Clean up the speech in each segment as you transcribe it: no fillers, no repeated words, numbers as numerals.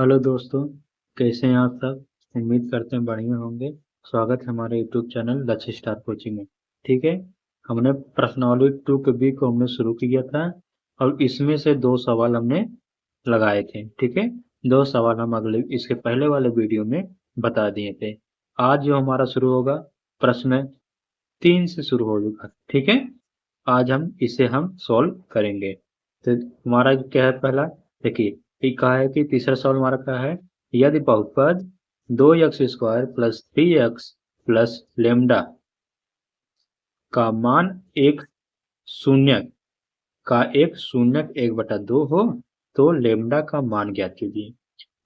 Hello दोस्तों, कैसे हैं आप सब। उम्मीद करते हैं बढ़िया होंगे। स्वागत है हमारे यूट्यूब चैनल लक्ष्य स्टार कोचिंग में। ठीक है। हमने प्रश्नावली 2 के बी को हमने शुरू किया था और इसमें से दो सवाल हमने लगाए थे। ठीक है। दो सवाल हम अगले इसके पहले वाले वीडियो में बता दिए थे। आज जो हमारा शुरू होगा, प्रश्न 3 से शुरू होगा। ठीक है। आज हम सॉल्व करेंगे। तो हमारा क्या है पहला, देखिए ये कहा है कि तीसरा सवाल हमारा क्या है। यदि बहुपद 2x² plus 3x plus lambda का मान एक शून्य एक शून्य 1/2 हो तो लेमडा का मान ज्ञात कीजिए।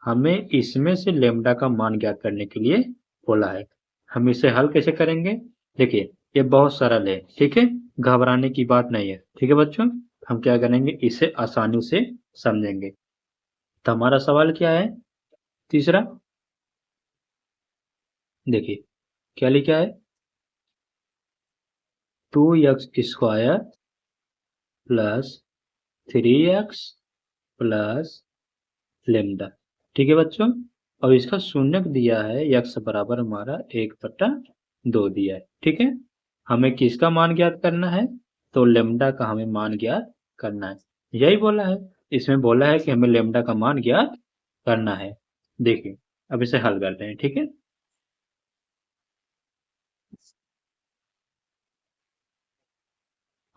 हमें इसमें से लेमडा का मान ज्ञात करने के लिए बोला है। हम इसे हल कैसे करेंगे, देखिए ये बहुत सरल है। ठीक है। घबराने की बात नहीं है। ठीक है बच्चों, हम क्या करेंगे, इसे आसानी से समझेंगे। तो हमारा सवाल क्या है तीसरा, देखिए क्या लिखा है। 2x² plus 3x plus lambda. ठीक है बच्चों। और इसका शून्यक दिया है, x बराबर हमारा 1/2 दिया है। ठीक है। हमें किसका मान ज्ञात करना है, तो लेमडा का हमें मान ज्ञात करना है। यही बोला है, इसमें बोला है कि हमें लेमडा का मान ज्ञात करना है। देखिए अब इसे हल करते हैं। ठीक है।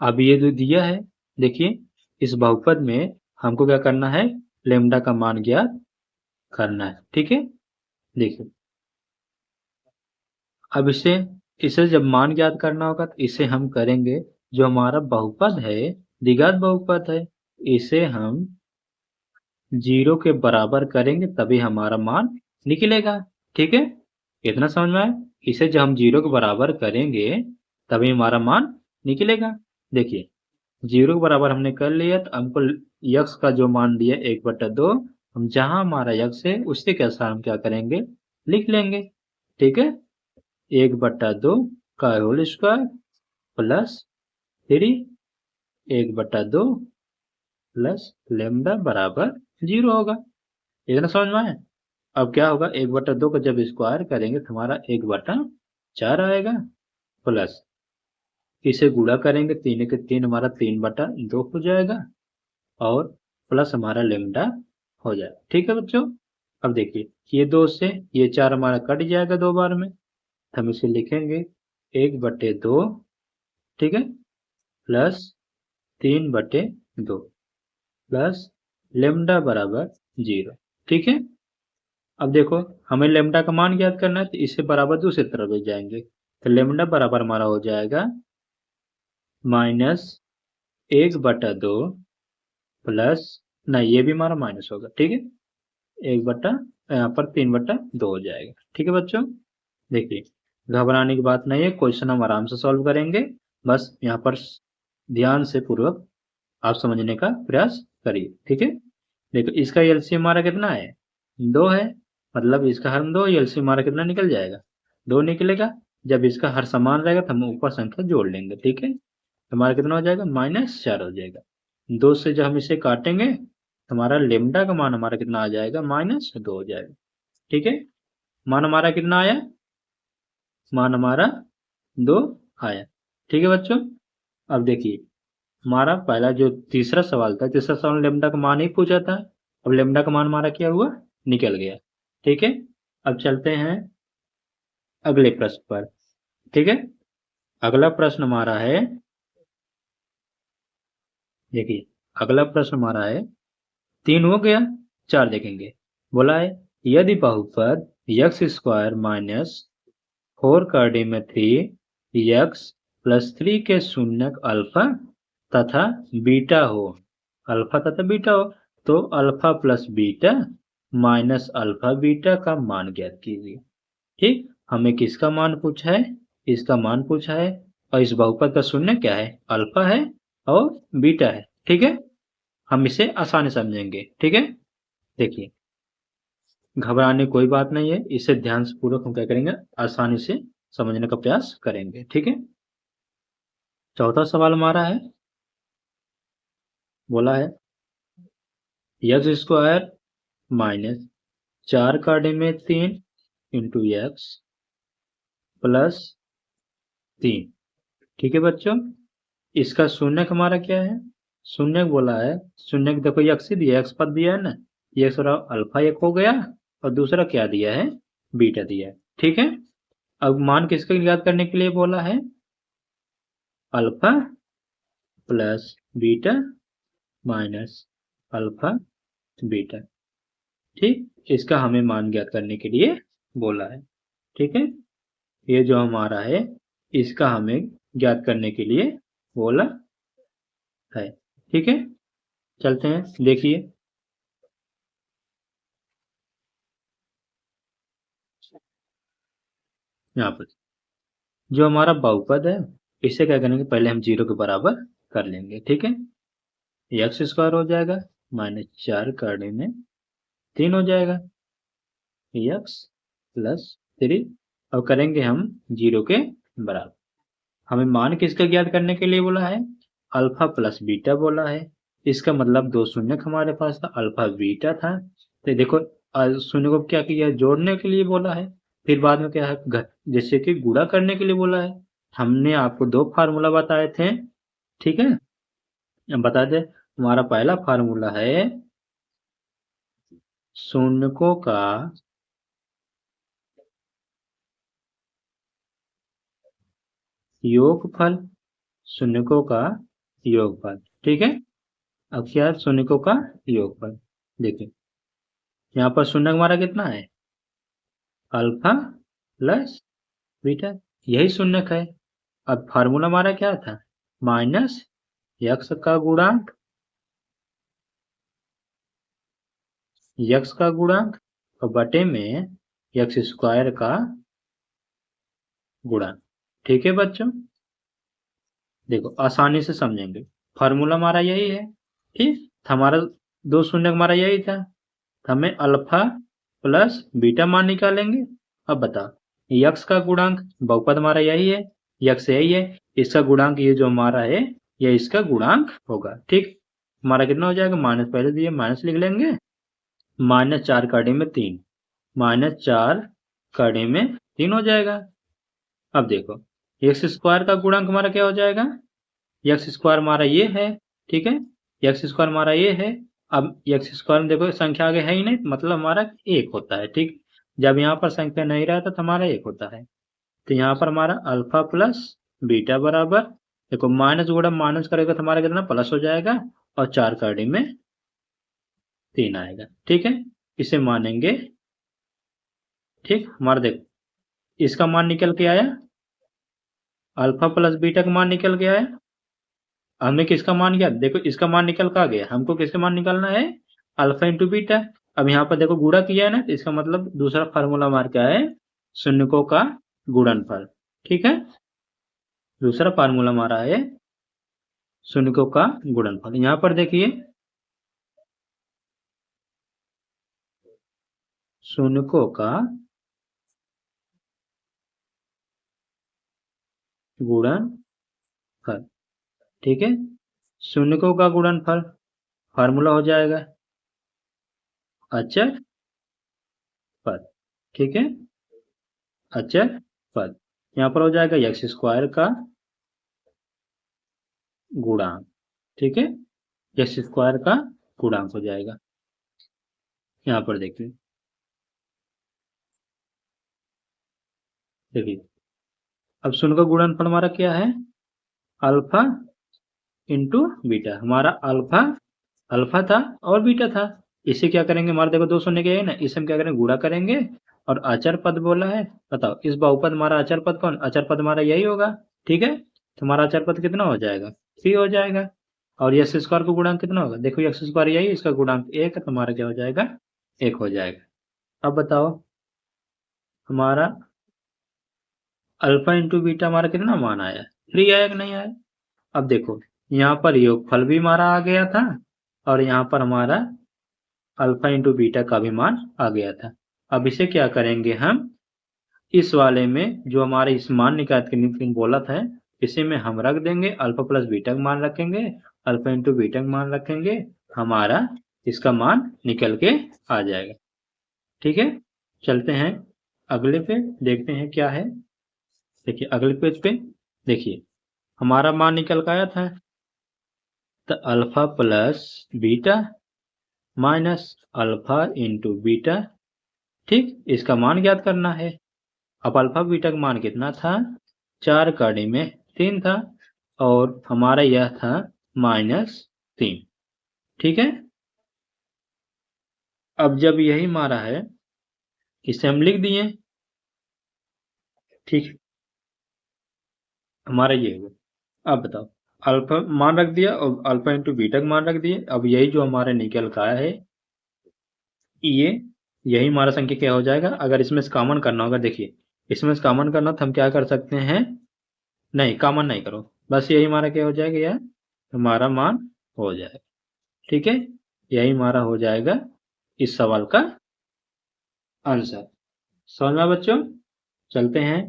अब ये जो दिया है, देखिए इस बहुपद में हमको क्या करना है, लेमडा का मान ज्ञात करना है। ठीक है। देखिए अब इसे इसे जब मान ज्ञात करना होगा तो इसे हम करेंगे, जो हमारा बहुपद है, द्विघात बहुपद है, इसे हम 0 के बराबर करेंगे तभी हमारा मान निकलेगा। ठीक है। इतना समझ में आया। इसे जब हम 0 के बराबर करेंगे तभी हमारा मान निकलेगा। देखिए 0 के बराबर हमने कर लिया तो हमको यक्स का जो मान दिया 1/2, हम जहां हमारा यक्स है उसी के अनुसार हम क्या करेंगे, लिख लेंगे। ठीक है। 1/2 का whole square plus 3 1/2 plus lambda बराबर 0 होगा। इतना समझ में आया। अब क्या होगा, 1/2 को जब स्क्वायर करेंगे तो हमारा 1/4 आएगा, प्लस इसे गुणा करेंगे 3 के 3 हमारा 3/2 हो जाएगा, और प्लस हमारा लेमडा हो जाएगा। ठीक है बच्चों। अब देखिए ये 2 से ये 4 हमारा कट जाएगा 2 बार में, तो हम इसे लिखेंगे 1/2। ठीक है। प्लस 3/2 प्लस लेमडा बराबर 0। ठीक है। अब देखो हमें लेमडा का मान ज्ञात करना है तो इसे बराबर दूसरी तरफ ले जाएंगे, तो लेमडा बराबर हमारा हो जाएगा -1/2 प्लस, नहीं ये भी हमारा माइनस होगा। ठीक है। 1 बट्टा यहाँ पर 3/2 हो जाएगा। ठीक है बच्चों। देखिए घबराने की बात नहीं है, क्वेश्चन हम आराम से सॉल्व करेंगे। बस यहाँ पर ध्यान से पूर्वक आप समझने का प्रयास करिए। ठीक है। देखो इसका एलसीएम हमारा कितना है, 2 है, मतलब इसका हर 2, एलसीएम हमारा कितना निकल जाएगा, 2 निकलेगा। जब इसका हर समान रहेगा तो हम ऊपर संख्या जोड़ लेंगे। ठीक है। हमारा कितना हो जाएगा, -4 हो जाएगा। 2 से जब हम इसे काटेंगे तो हमारा लेमडा का मान हमारा कितना आ जाएगा, -2 हो जाएगा। ठीक है। मान हमारा कितना आया, मान हमारा 2 आया। ठीक है बच्चों। अब देखिए हमारा पहला जो तीसरा सवाल था, तीसरा सवाल लेमडा का मान ही पूछा था। अब लेमडा का मान हमारा क्या हुआ, निकल गया। ठीक है। अब चलते हैं अगले प्रश्न पर। ठीक है। अगला प्रश्न हमारा है, देखिए अगला प्रश्न हमारा है, 3 हो गया, 4 देखेंगे। बोला है यदि बहुपद x² माइनस 4 x प्लस 3 के शून्यक अल्फा तथा बीटा हो, अल्फा तथा बीटा हो, तो alpha plus beta minus alpha beta का मान ज्ञात कीजिए। ठीक। हमें किसका मान पूछा है, इसका मान पूछा है, और इस बहुपद का शून्य क्या है, अल्फा है और बीटा है। ठीक है। हम इसे आसानी समझेंगे। ठीक है। देखिए घबराने की कोई बात नहीं है, इसे ध्यान से पूर्वक हम क्या करेंगे, आसानी से समझने का प्रयास करेंगे। ठीक है। चौथा सवाल हमारा है, बोला है x² माइनस 4 काटे में 3 इंटू एक्स प्लस 3। ठीक है बच्चों, इसका शून्य हमारा क्या है, शून्य बोला है, शून्य देखो एक्स ही दिया, एक्स पद दिया है ना, ये थोड़ा अल्फा एक हो गया और दूसरा क्या दिया है, बीटा दिया है। ठीक है, अब मान किसका ज्ञात करने के लिए बोला है, alpha plus beta minus alpha beta. ठीक, इसका हमें मान ज्ञात करने के लिए बोला है। ठीक है, ये जो हमारा है इसका हमें ज्ञात करने के लिए बोला है। ठीक है, चलते हैं, देखिए यहाँ पर जो हमारा बहुपद है इसे क्या करेंगे, पहले हम 0 के बराबर कर लेंगे। ठीक है, एक्स स्क्वायर हो जाएगा माइनस 4 करने में 3 हो जाएगा एक्स प्लस 3। अब करेंगे हम 0 के बराबर। हमें मान किसका ज्ञात करने के लिए बोला है, अल्फा प्लस बीटा बोला है। इसका मतलब दो शून्य हमारे पास था, अल्फा बीटा था। तो देखो शून्य को क्या किया, जोड़ने के लिए बोला है, फिर बाद में क्या है, जैसे कि गुणा करने के लिए बोला है। हमने आपको दो फार्मूला बताए थे। ठीक है, अब बता दे, हमारा पहला फार्मूला है शून्यकों का योगफल, शून्यकों का योगफल। ठीक है, अब क्या है, शून्यकों का योगफल। देखिए यहाँ पर शून्य हमारा कितना है, अल्फा प्लस बीटा, यही शून्यक है। अब फार्मूला हमारा क्या था, माइनस यक्स का गुणांक, यक्स का गुणांक और बटे में यक्स स्क्वायर का गुणांक। ठीक है बच्चों, देखो आसानी से समझेंगे, फार्मूला हमारा यही है। ठीक, हमारा दो शून्य हमारा यही था, हमें अल्फा प्लस बीटा मान निकालेंगे। अब बताओ, यक्स का गुणांक बहुपद हमारा यही है, यक्स यही है, इसका गुणांक ये जो हमारा है ये इसका गुणांक होगा। ठीक, हमारा कितना हो जाएगा, माइनस पहले दिए माइनस लिख लेंगे, माइनस 4 काटे में 3, माइनस 4 काटे में 3 हो जाएगा। अब देखो एक्स स्क्वायर का गुणांक हमारा क्या हो जाएगा, एक्स स्क्वायर हमारा ये है। ठीक है, एक्स स्क्वायर हमारा ये है। अब एक्स स्क्वायर में देखो संख्या आगे है ही नहीं, मतलब हमारा एक होता है। ठीक, जब यहाँ पर संख्या नहीं रहता तो हमारा एक होता है। तो यहाँ पर हमारा अल्फा प्लस बीटा बराबर, देखो माइनस गुणा माइनस करेगा तो हमारा कितना प्लस हो जाएगा और 4 काटे में 3 आएगा। ठीक है, इसे मानेंगे। ठीक, हमारा देखो इसका मान निकल के आया, अल्फा प्लस बीटा का मान निकल के आया। हमने किसका मान किया, देखो इसका मान निकल का गया, हमको किसका मान निकालना है, अल्फा इंटू बीटा। अब यहाँ पर देखो गुणा किया है ना, तो इसका मतलब दूसरा फार्मूला हमारा क्या है, शून्यकों का गुणनफल। ठीक है, दूसरा फार्मूला हमारा है शून्यकों का गुणनफल। यहाँ पर देखिए शून्यकों का गुणनफल। ठीक है, शून्यकों का गुणनफल फार्मूला हो जाएगा अचर पद। ठीक है, अचर पद यहाँ पर हो जाएगा एक्स स्क्वायर का गुणांक। ठीक है, एक्स स्क्वायर का गुणांक हो जाएगा। यहाँ पर देखिए, देखिए अब शून्य का गुणनफल हमारा क्या है, अल्फा इंटू बीटा। हमारा अल्फा अल्फा था और बीटा था, इसे क्या करेंगे, हमारे देखो दो शून्य के है ना, इसे हम क्या करेंगे, गुणा करेंगे। और अचर पद बोला है, बताओ इस बहुपद हमारा अचर पद कौन, अचर पद हमारा यही होगा। ठीक है, तो हमारा अचर पद कितना हो जाएगा, सी हो जाएगा। और एक्स स्क्वायर का गुणांक कितना होगा, देखो एक्स स्क्वायर यही, इसका गुणांक एक है, तो हमारा क्या हो जाएगा, एक हो जाएगा। अब बताओ हमारा अल्फा इंटू बीटा हमारा कितना मान आया, 3 आया कि नहीं आया। अब देखो यहाँ पर योगफल भी हमारा आ गया था और यहाँ पर हमारा अल्फा इंटू बीटा का भी मान आ गया था। अब इसे क्या करेंगे हम, इस वाले में जो हमारे इस मान निकाल के बोला था, इसे में हम रख देंगे, अल्फा प्लस बीटा का मान रखेंगे, अल्फा इंटू बीटा का मान रखेंगे, हमारा इसका मान निकल के आ जाएगा। ठीक है, चलते हैं अगले पे, देखते हैं क्या है। देखिए अगले पेज पे देखिए हमारा मान निकल के आया था, तो alpha plus beta minus alpha into beta. ठीक, इसका मान ज्ञात करना है। अब अल्फा बीटा का मान कितना था, 4 कड़ी में 3 था, और हमारा यह था -3। ठीक है, अब जब यही मारा है, इसे हम लिख दिए। ठीक, हमारा ये हुआ। अब बताओ, अल्फा मान रख दिया और अल्फा इंटू बीटा का मान रख दिए। अब यही जो हमारे निकल का आया है, ये यही हमारा संख्या क्या हो जाएगा। अगर इसमें से कॉमन करना होगा, देखिए इसमें से कॉमन करना तो हम क्या कर सकते हैं, नहीं कॉमन नहीं करो, बस यही हमारा क्या हो जाएगा, यह हमारा मान हो जाएगा। ठीक है, यही हमारा हो जाएगा इस सवाल का आंसर। समझ में बच्चों, चलते हैं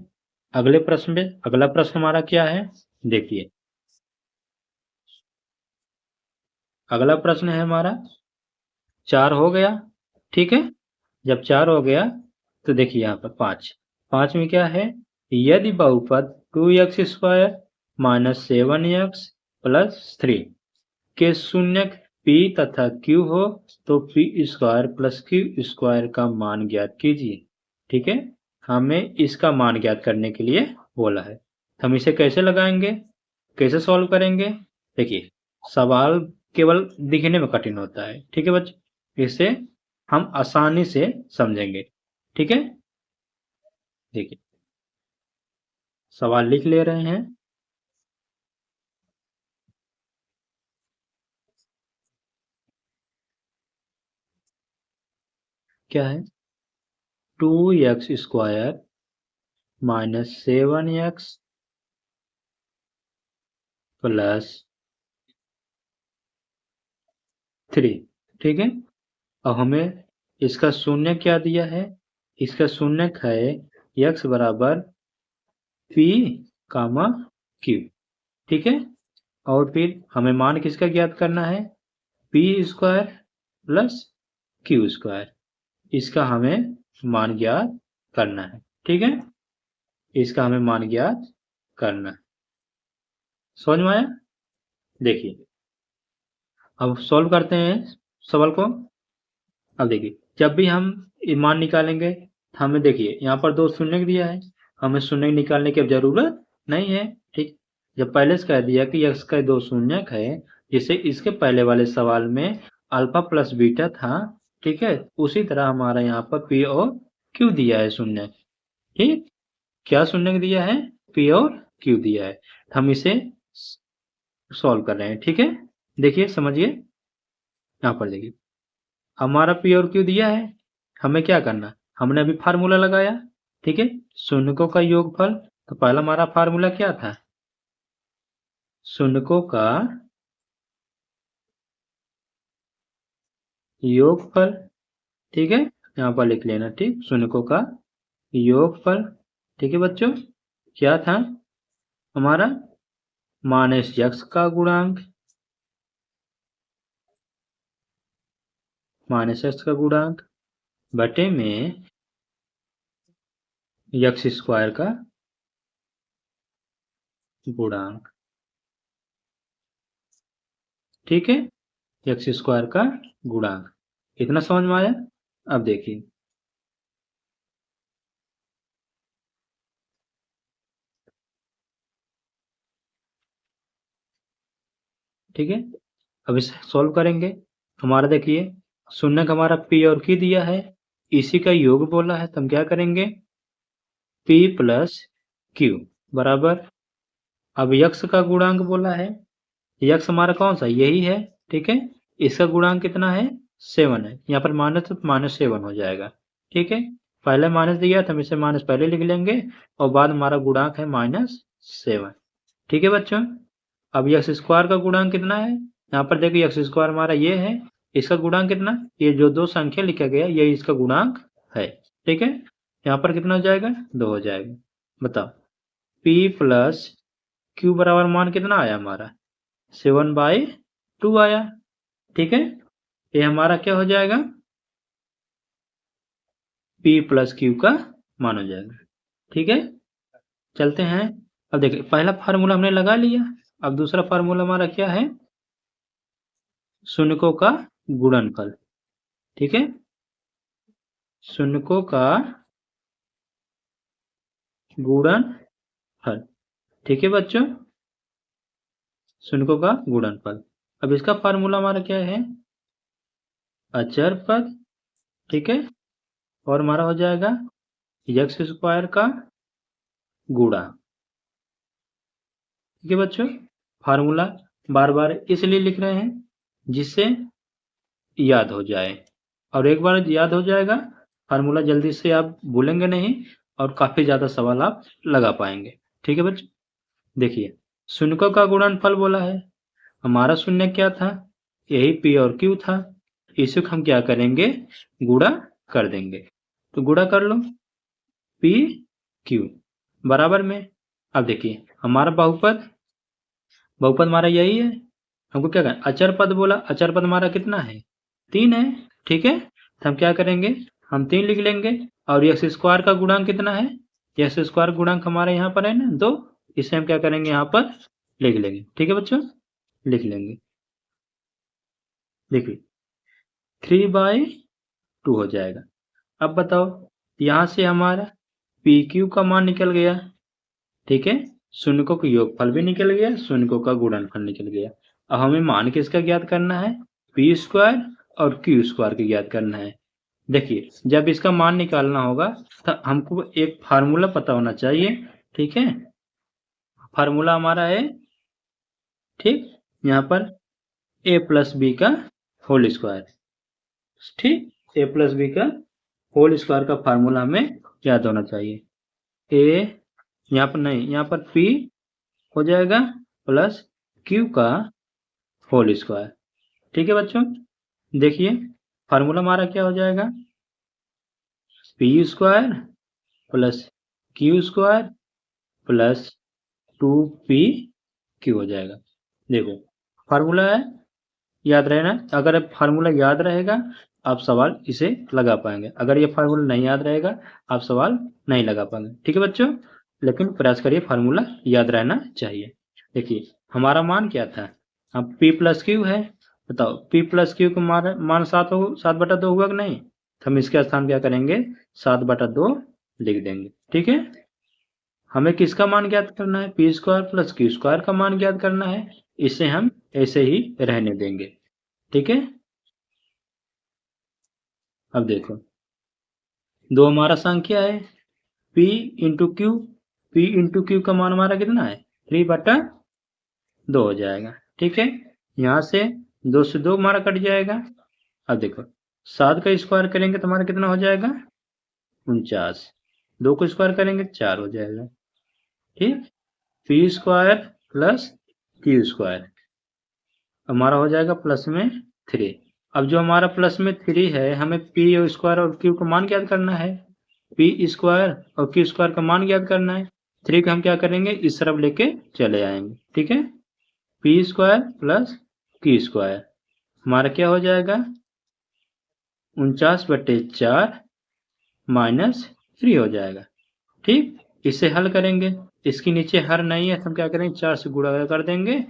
अगले प्रश्न पे। अगला प्रश्न हमारा क्या है, देखिए अगला प्रश्न है हमारा 4 हो गया। ठीक है, जब 4 हो गया तो देखिए यहाँ पर 5 में क्या है, यदि बहुपद 2x² माइनस 7x प्लस 3 के शून्यक p तथा q हो तो p² प्लस q² का मान ज्ञात कीजिए। ठीक है, हमें इसका मान ज्ञात करने के लिए बोला है। हम इसे कैसे लगाएंगे, कैसे सॉल्व करेंगे। देखिए सवाल केवल दिखने में कठिन होता है, ठीक है बच्चे, इसे हम आसानी से समझेंगे। ठीक है, देखिए सवाल लिख ले रहे हैं। क्या है, 2x² माइनस 7x प्लस 3। ठीक है, अब हमें इसका शून्य क्या दिया है, इसका शून्य है x बराबर p कामा q। ठीक है, और फिर हमें मान किसका ज्ञात करना है, p² प्लस q², इसका हमें मान ज्ञात करना है। ठीक है, इसका हमें मान ज्ञात करना है। समझ में आया, देखिए अब सॉल्व करते हैं सवाल को। अब देखिए जब भी हम मान निकालेंगे, हमें देखिए यहाँ पर 2 शून्य दिया है, हमें शून्य निकालने की अब जरूरत नहीं है। ठीक, जब पहले से कह दिया कि x का 2 शून्य है, जिसे इसके पहले वाले सवाल में अल्फा प्लस बीटा था, ठीक है, उसी तरह हमारा यहाँ पर p और q दिया है शून्य। ठीक, क्या शून्य दिया है, p और q दिया है, हम इसे सॉल्व कर रहे हैं। ठीक है, देखिए समझिए, यहाँ पर देखिए हमारा पी और क्यू दिया है, हमें क्या करना, हमने अभी फार्मूला लगाया। ठीक है, शून्यकों का योगफल, तो पहला हमारा फार्मूला क्या था, शून्यकों का योगफल। ठीक है, यहाँ पर लिख लेना, ठीक, शून्यकों का योगफल। ठीक है बच्चों, क्या था हमारा, माइनस x का गुणांक, माइनस x का गुणांक बटे में x² का गुणांक। ठीक है, x² का गुणांक, इतना समझ में आया। अब देखिए ठीक है, अब इसे सॉल्व करेंगे। हमारा देखिए शून्य का हमारा p और q दिया है, इसी का योग बोला है, तो हम क्या करेंगे, p प्लस q बराबर, अब x का गुणांक बोला है, x हमारा कौन सा यही है। ठीक है, इसका गुणांक कितना है, 7 है, यहाँ पर माइनस तो -7 हो जाएगा। ठीक है, पहले माइनस दिया था, हम इसे माइनस पहले लिख लेंगे, और बाद हमारा गुणांक है -7। ठीक है बच्चों, अब x² का गुणांक कितना है, यहाँ पर देखिए x² हमारा ये है, इसका गुणांक कितना, ये जो 2 संख्या लिखा गया ये इसका गुणांक है। ठीक है, यहाँ पर कितना हो जाएगा, 2 हो जाएगा। बताओ, p प्लस q बराबर मान कितना आया हमारा, 7/2 आया। ठीक है, ये हमारा क्या हो जाएगा, P प्लस Q का मान हो जाएगा। ठीक है, चलते हैं। अब देखिए, पहला फार्मूला हमने लगा लिया। अब दूसरा फार्मूला हमारा क्या है? शून्यकों का गुणनफल। ठीक है, शून्यकों का गुणनफल। ठीक है बच्चों, शून्यकों का गुणनफल। अब इसका फार्मूला हमारा क्या है? अचर पद। ठीक है, और हमारा हो जाएगा एक्स स्क्वायर का गुणा। ठीक है बच्चों, फार्मूला बार बार इसलिए लिख रहे हैं जिससे याद हो जाए, और एक बार याद हो जाएगा फार्मूला जल्दी से आप भूलेंगे नहीं और काफी ज्यादा सवाल आप लगा पाएंगे। ठीक है बच्चों, देखिए शून्यकों का गुणनफल बोला है, हमारा शून्य क्या था? यही P और Q था। इसे हम क्या करेंगे? गुणा कर देंगे। तो गुणा कर लो, P Q बराबर में। अब देखिए हमारा बहुपद हमारा यही है। हमको क्या करना? अचर पद बोला, अचर पद हमारा कितना है? 3 है। ठीक है, तो हम क्या करेंगे? हम 3 लिख लेंगे। और एक्स स्क्वायर का गुणांक कितना है? एक्स स्क्वायर गुणांक हमारे यहाँ पर है ना 2। इसे हम क्या करेंगे? यहाँ पर लिख लेंगे। ठीक है बच्चों, लिख लेंगे। देखिए 3/2 हो जाएगा। अब बताओ, यहाँ से हमारा पी क्यू का मान निकल गया। ठीक है, शून्यकों का योगफल भी निकल गया, शून्यकों का गुणनफल निकल गया। अब हमें मान किसका ज्ञात करना है? पी स्क्वायर और क्यू स्क्वायर का ज्ञात करना है। देखिए जब इसका मान निकालना होगा तो हमको एक फार्मूला पता होना चाहिए। ठीक है, फार्मूला हमारा है, ठीक, यहाँ पर a प्लस बी का होल स्क्वायर। ठीक, a प्लस बी का होल स्क्वायर का फार्मूला हमें याद होना चाहिए। a यहाँ पर नहीं, यहाँ पर p हो जाएगा प्लस q का होल स्क्वायर। ठीक है बच्चों, देखिए फार्मूला हमारा क्या हो जाएगा? P square plus Q square plus 2p Q हो जाएगा। देखो फार्मूला है, याद रहना। अगर फार्मूला याद रहेगा आप सवाल इसे लगा पाएंगे, अगर ये फार्मूला नहीं याद रहेगा आप सवाल नहीं लगा पाएंगे। ठीक है बच्चों, लेकिन प्रयास करिए फार्मूला याद रहना चाहिए। देखिए हमारा मान क्या था? अब p प्लस क्यू है। बताओ p प्लस क्यू का मान 7/2 हुआ कि नहीं? तो हम इसके स्थान क्या करेंगे? 7/2 लिख देंगे। ठीक है, हमें किसका मान ज्ञात करना है? P square plus Q square का मान ज्ञात करना है। इसे हम ऐसे ही रहने देंगे। ठीक है, अब देखो 2 हमारा संख्या है, P into Q. P into Q का मान हमारा कितना है? 3/2 हो जाएगा। ठीक है, यहाँ से 2 से 2 हमारा कट जाएगा। अब देखो 7 का स्क्वायर करेंगे तो हमारा कितना हो जाएगा? 49। 2 को स्क्वायर करेंगे 4 हो जाएगा। ठीक, P square plus Q square हमारा हो जाएगा प्लस में 3। अब जो हमारा प्लस में 3 है, हमें पी स्क्वायर और क्यू का मान ज्ञात करना है। पी स्क्वायर और क्यू स्क्वायर का मान ज्ञात करना है। 3 का हम क्या करेंगे? इस तरफ लेके चले आएंगे। ठीक है, P square plus Q square हमारा क्या हो जाएगा? 49/4 माइनस 3 हो जाएगा। ठीक, इसे हल करेंगे। इसके नीचे हर नहीं है तो हम क्या करेंगे? 4 से गुणा कर देंगे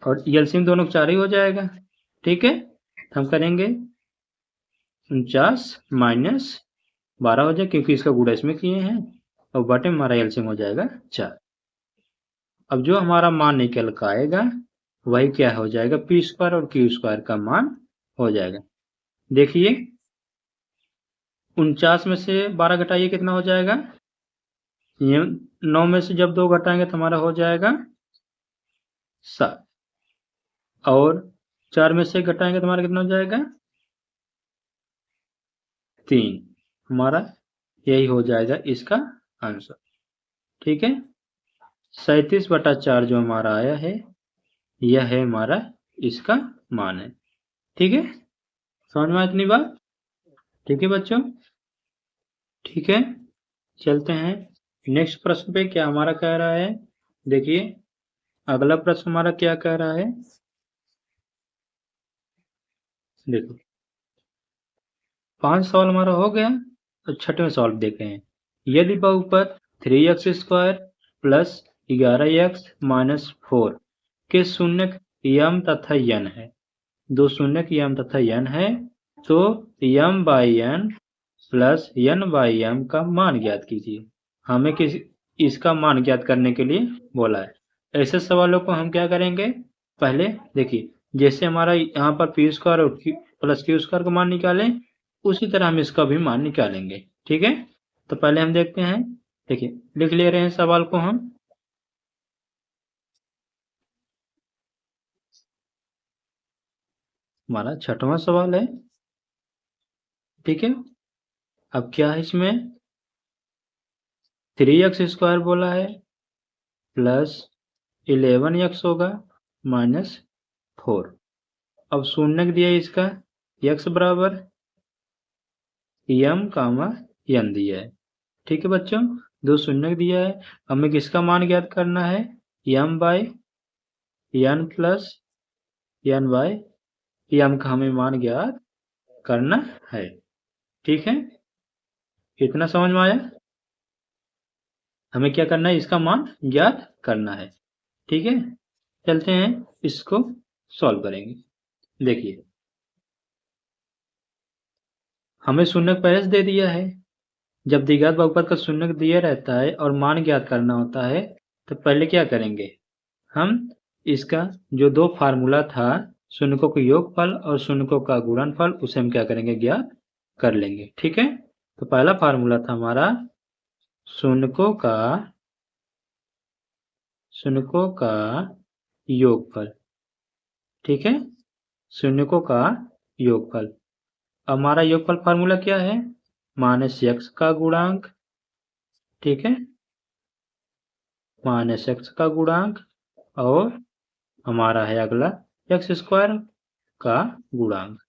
और एलसीएम दोनों 4 ही हो जाएगा। ठीक है, हम करेंगे 49 माइनस 12 हो जाए, क्योंकि इसका गुणा इसमें किए हैं, और बटे में हमारा एलसीएम हो जाएगा 4। अब जो हमारा मान निकल कर आएगा वही क्या हो जाएगा? पी स्क्वायर और क्यू स्क्वायर का मान हो जाएगा। देखिए 49 में से 12 घटाइए, कितना हो जाएगा? ये 9 में से जब 2 घटाएंगे तो हमारा हो जाएगा 7, और 4 में से घटाएंगे तो हमारा कितना हो जाएगा? 3। हमारा यही हो जाएगा इसका आंसर। ठीक है, 37/4 जो हमारा आया है यह है हमारा इसका मान है। ठीक है, समझ में इतनी बात? ठीक है बच्चों, ठीक है, चलते हैं नेक्स्ट प्रश्न पे। क्या हमारा कह रहा है? देखिए अगला प्रश्न हमारा क्या कह रहा है, देखो 5 सवाल हमारा हो गया। तो छठवें सवाल देखते हैं। यदि बहुपद 3x² प्लस 11x माइनस 4 के शून्यक यम तथा यन है, दो शून्यक यम तथा यन है, तो M by N plus N by M का मान ज्ञात कीजिए। हमें इसका मान ज्ञात करने के लिए बोला है। ऐसे सवालों को हम क्या करेंगे, पहले देखिए, जैसे हमारा यहाँ पर p² और प्लस q² का मान निकालें, उसी तरह हम इसका भी मान निकालेंगे। ठीक है, तो पहले हम देखते हैं। देखिए, लिख ले रहे हैं सवाल को हम। हमारा छठवां सवाल है। ठीक है, अब क्या है इसमें, 3x² बोला है प्लस 11x होगा माइनस 4। अब शून्यक दिया है इसका, x बराबर यम कामा यन दिया है। ठीक है बच्चों, दो शून्यक दिया है। हमें किसका मान ज्ञात करना है, M by N plus N by M का हमें मान ज्ञात करना है। ठीक है, इतना समझ में आया। हमें क्या करना है, इसका मान ज्ञात करना है। ठीक है, चलते हैं इसको सॉल्व करेंगे। देखिए, हमें शून्यक पहले से दे दिया है। जब द्विघात बहुपद का शून्यक दिया रहता है और मान ज्ञात करना होता है, तो पहले क्या करेंगे, हम इसका जो दो फार्मूला था, शून्यकों का योगफल और शून्यकों का गुणनफल, उसे हम क्या करेंगे, ज्ञात कर लेंगे। ठीक है, तो पहला फार्मूला था हमारा शून्यकों का योगफल। ठीक है, शून्यकों का योगफल। हमारा योगफल फार्मूला क्या है, माइनस एक्स का गुणांक। ठीक है, माइनस एक्स का गुणांक, और हमारा है अगला x² का गुणांक।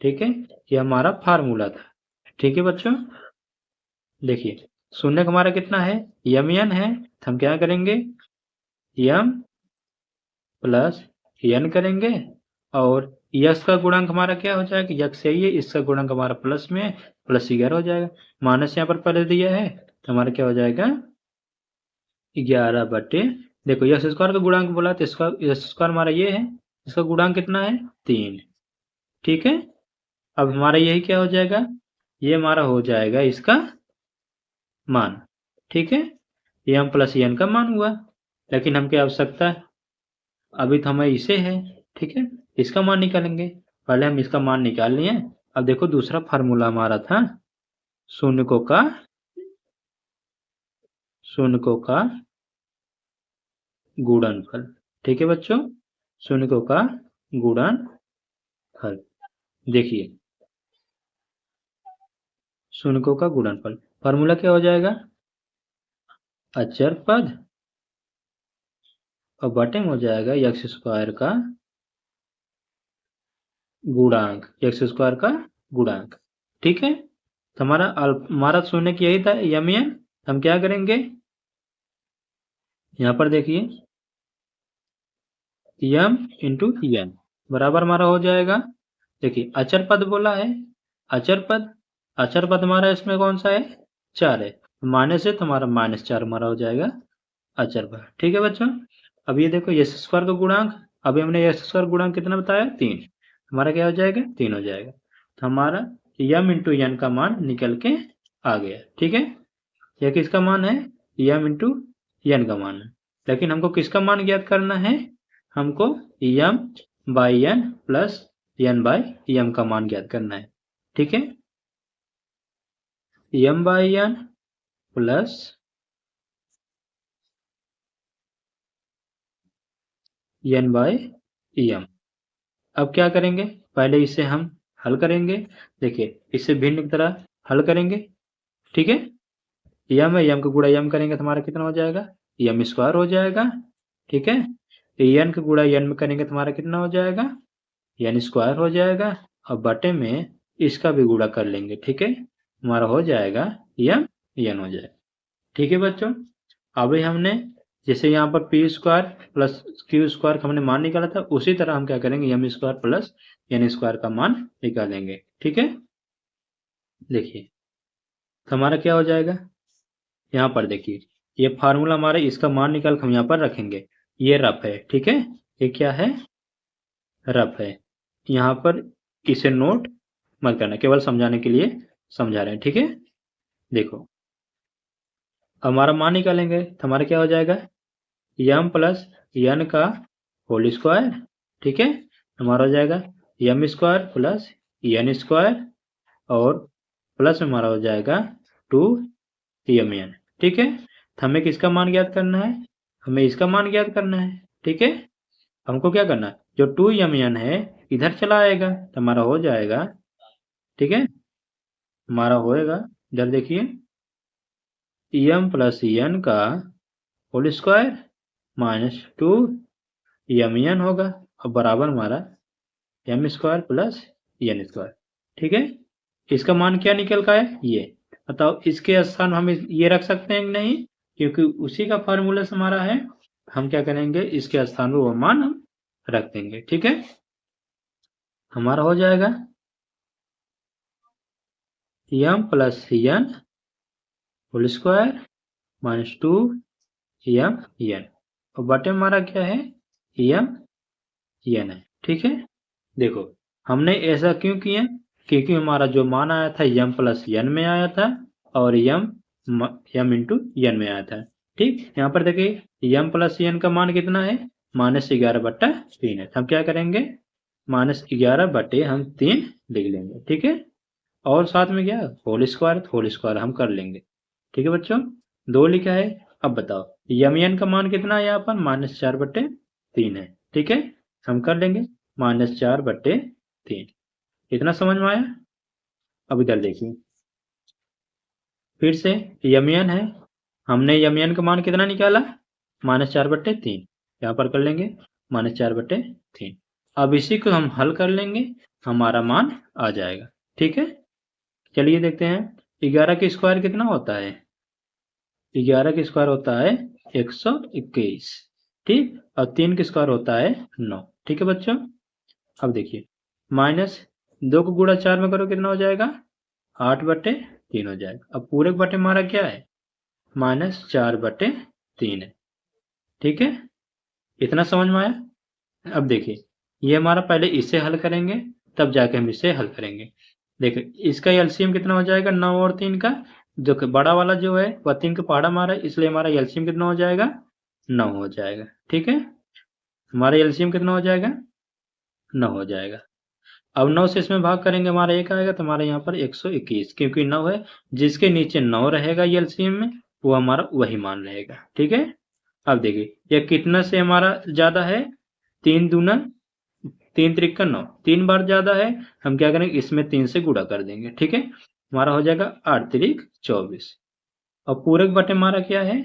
ठीक है, ये हमारा फार्मूला था। ठीक है बच्चों, देखिए, शून्यक हमारा कितना है, यम एन है, तो हम क्या करेंगे, यम प्लस एन करेंगे, और यक्स का गुणांक हमारा क्या हो जाएगा, यक्स यही है, इसका गुणांक हमारा प्लस में प्लस 11 हो जाएगा। माइनस यहाँ पर पहले दिया है, तो हमारा क्या हो जाएगा, 11 बटे, देखो x² का गुणांक बोला, तो इसका x² हमारा ये है, इसका गुणांक कितना है, 3। ठीक है, अब हमारा यही क्या हो जाएगा, ये हमारा हो जाएगा इसका मान। ठीक है, ये हम प्लस एन का मान हुआ, लेकिन हमकी आवश्यकता अभी तो हमें इसे है। ठीक है, इसका मान निकालेंगे। पहले हम इसका मान निकाल लिए। अब देखो, दूसरा फार्मूला हमारा था शून्यकों का गुणनफल। ठीक है बच्चों, शून्यकों का गुणनफल। देखिए, शून्यकों का गुणनफल फार्मूला क्या हो जाएगा, अचर पद और बटे में हो जाएगा x² का गुणांक, x² का गुणांक। ठीक है, तो हमारा शून्य यही था यम एन। हम क्या करेंगे, यहाँ पर देखिए, यम इंटू एन बराबर हमारा हो जाएगा, देखिए अचर पद बोला है, अचर पद हमारा इसमें कौन सा है, 4 है, माइनस है, तो हमारा -4 हमारा हो जाएगा अचर पद। ठीक है बच्चों, अब ये देखो x² का गुणांक, अभी हमने x² गुणांक कितना बताया, 3, हमारा क्या हो जाएगा, 3 हो जाएगा। तो हमारा यम इंटू एन का मान निकल के आ गया। ठीक है, यह किसका मान है, यम इंटू एन का मान है, लेकिन हमको किसका मान ज्ञात करना है, हमको M by N plus N by M का मान ज्ञात करना है। ठीक है, M by N plus N by M. अब क्या करेंगे, पहले इसे हम हल करेंगे। देखिए, इसे भिन्न की तरह हल करेंगे। ठीक है, यम है, यम का गुणा यम करेंगे तो हमारा कितना हो जाएगा, यम² हो जाएगा। ठीक है, एन का गुणा एन में करेंगे तो हमारा कितना हो जाएगा, n² हो जाएगा, और बटे में इसका भी गुणा कर लेंगे। ठीक है, हमारा हो जाएगा यम एन हो जाएगा। ठीक है बच्चों, अभी हमने जैसे यहाँ पर p² प्लस q² का हमने मान निकाला था, उसी तरह हम क्या करेंगे, m² प्लस n² का मान निकालेंगे। ठीक है, देखिए तो हमारा क्या हो जाएगा, यहाँ पर देखिए ये फार्मूला हमारा, इसका मान निकाल हम यहाँ पर रखेंगे। ये रफ है, ठीक है, ये क्या है, रफ है। यहाँ पर इसे नोट मत करना, केवल समझाने के लिए समझा रहे हैं, ठीक है। देखो हमारा मान निकालेंगे तो हमारा क्या हो जाएगा, यम प्लस एन का होल स्क्वायर, ठीक है, हमारा हो जाएगा m square plus n square और प्लस हमारा हो जाएगा 2mn, ठीक है। तो हमें किसका मान ज्ञात करना है, हमें इसका मान ज्ञात करना है, ठीक है। हमको क्या करना है, जो 2mn है इधर चला आएगा तो हमारा हो जाएगा, ठीक है, हमारा होएगा इधर देखिए एम प्लस एन का होल स्क्वायर माइनस 2mn होगा और बराबर हमारा m square plus n square, ठीक है। इसका मान क्या निकल का है, ये बताओ, इसके स्थान हम ये रख सकते हैं कि नहीं, क्योंकि उसी का फार्मूला से हमारा है, हम क्या करेंगे इसके स्थान पर वो मान हम रख देंगे, ठीक है। हमारा हो जाएगा m plus n whole square minus 2mn और बटे हमारा क्या है एन है, ठीक है। देखो हमने ऐसा क्यों किया, क्योंकि हमारा जो मान आया था यम प्लस एन में आया था और यम इंटू एन में आया था, ठीक। यहाँ पर देखिए यम प्लस एन का मान कितना है, -11/3 है। हम क्या करेंगे -11/3 हम 3 लिख लेंगे, ठीक है। और साथ में क्या होल स्क्वायर हम कर लेंगे, ठीक है बच्चों। 2 लिखा है। अब बताओ यम एन का मान कितना है, यहाँ पर -4/3 है, ठीक है, हम कर लेंगे -4/3। इतना समझ में आया। अब इधर देखिए फिर से यम एन है, हमने यम एन का मान कितना निकाला -4/3, यहाँ पर कर लेंगे -4/3। अब इसी को हम हल कर लेंगे, हमारा मान आ जाएगा, ठीक है। चलिए देखते हैं 11 का स्क्वायर कितना होता है, 11 का स्क्वायर होता है 121, ठीक, और 3 का स्क्वायर होता है 9, ठीक है बच्चों। अब देखिए -2 को गुणा 4 में करो कितना हो जाएगा 8/3 हो जाएगा। अब पूरे बटे हमारा क्या है -4/3 है, ठीक है। इतना समझ में आया। अब देखिए ये हमारा पहले इसे हल करेंगे तब जाके हम इसे हल करेंगे। देखिए इसका एलसीएम कितना हो जाएगा 9 और 3 का, जो कि बड़ा वाला जो है वह 3 का पहाड़ा मारा है, इसलिए हमारा एलसीएम कितना हो जाएगा 9 हो जाएगा, ठीक है। हमारा एलसीएम कितना हो जाएगा 9 हो जाएगा। अब 9 से इसमें भाग करेंगे हमारा 1 आएगा तो हमारे यहाँ पर 121, क्योंकि 9 है, जिसके नीचे 9 रहेगा एलसीएम में वो हमारा वही मान रहेगा, ठीक है। अब देखिए यह कितना से हमारा ज्यादा है, 3 दूना 3 त्रिका 9, 3 बार ज्यादा है, हम क्या करेंगे इसमें 3 से गुणा कर देंगे, ठीक है। हमारा हो जाएगा 8 त्रिक 24 और पूरक बटे हमारा क्या है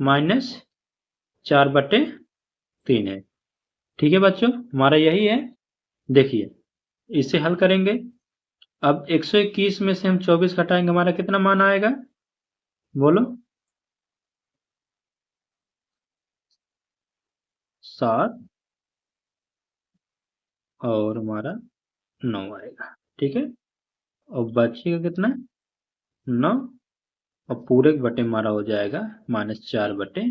-4/3 है, ठीक है बच्चों, हमारा यही है। देखिए इसे हल करेंगे। अब 121 में से हम 24 घटाएंगे, हमारा कितना मान आएगा बोलो, 7 और हमारा 9 आएगा, ठीक है। और बचेगा कितना 9 और पूरे बटे हमारा हो जाएगा -4/3,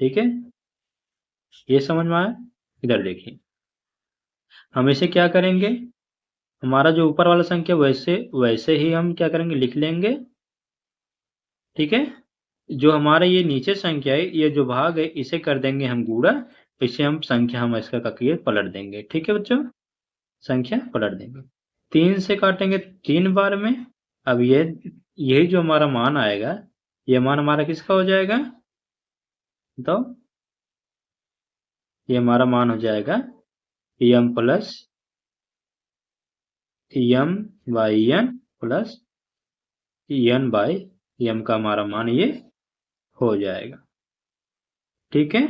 ठीक है। ये समझ में आया। इधर देखिए हम इसे क्या करेंगे, हमारा जो ऊपर वाला संख्या वैसे वैसे ही हम क्या करेंगे लिख लेंगे, ठीक है। जो हमारा ये नीचे संख्या है, ये जो भाग है इसे कर देंगे हम गुणा, इसे हम संख्या हम इसका करके पलट देंगे, ठीक है बच्चों, संख्या पलट देंगे। 3 से काटेंगे 3 बार में। अब यही जो हमारा मान आएगा, ये मान हमारा किसका हो जाएगा तो ये हमारा मान हो जाएगा m plus m by N plus N by M का हमारा मान ये हो जाएगा, ठीक है।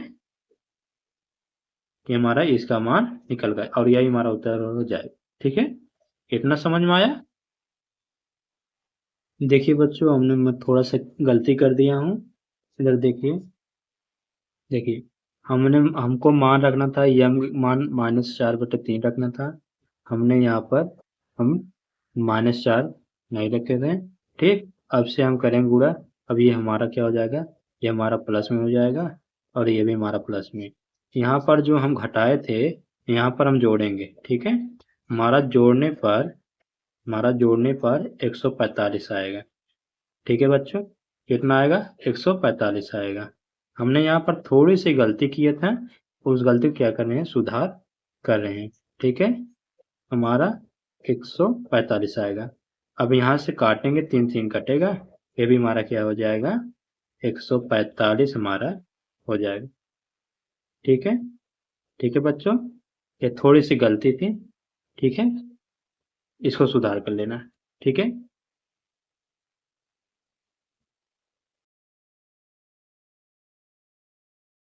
ये हमारा इसका मान निकल गया और यही हमारा उत्तर हो जाएगा, ठीक है। इतना समझ में आया। देखिए बच्चों हमने मैं थोड़ा सा गलती कर दिया हूँ। इधर देखिए, देखिए हमको मान रखना था यम मान -4/3 रखना था, हमने यहाँ पर हम -4 नहीं लिख देते हैं। ठीक, अब से हम करेंगे गुणा। अब ये हमारा क्या हो जाएगा, ये हमारा प्लस में हो जाएगा और ये भी हमारा प्लस में। यहाँ पर जो हम घटाए थे यहाँ पर हम जोड़ेंगे। ठीक है, हमारा जोड़ने पर 145 आएगा। ठीक है बच्चों, कितना आएगा, 145 आएगा। हमने यहाँ पर थोड़ी सी गलती किए थे, उस गलती को क्या कर रहे हैं, सुधार कर रहे हैं। ठीक है, हमारा 145 आएगा। अब यहाँ से काटेंगे, 3 3 कटेगा, ये भी हमारा क्या हो जाएगा, 145 हमारा हो जाएगा। ठीक है, ठीक है बच्चों, ये थोड़ी सी गलती थी। ठीक है, इसको सुधार कर लेना। ठीक है।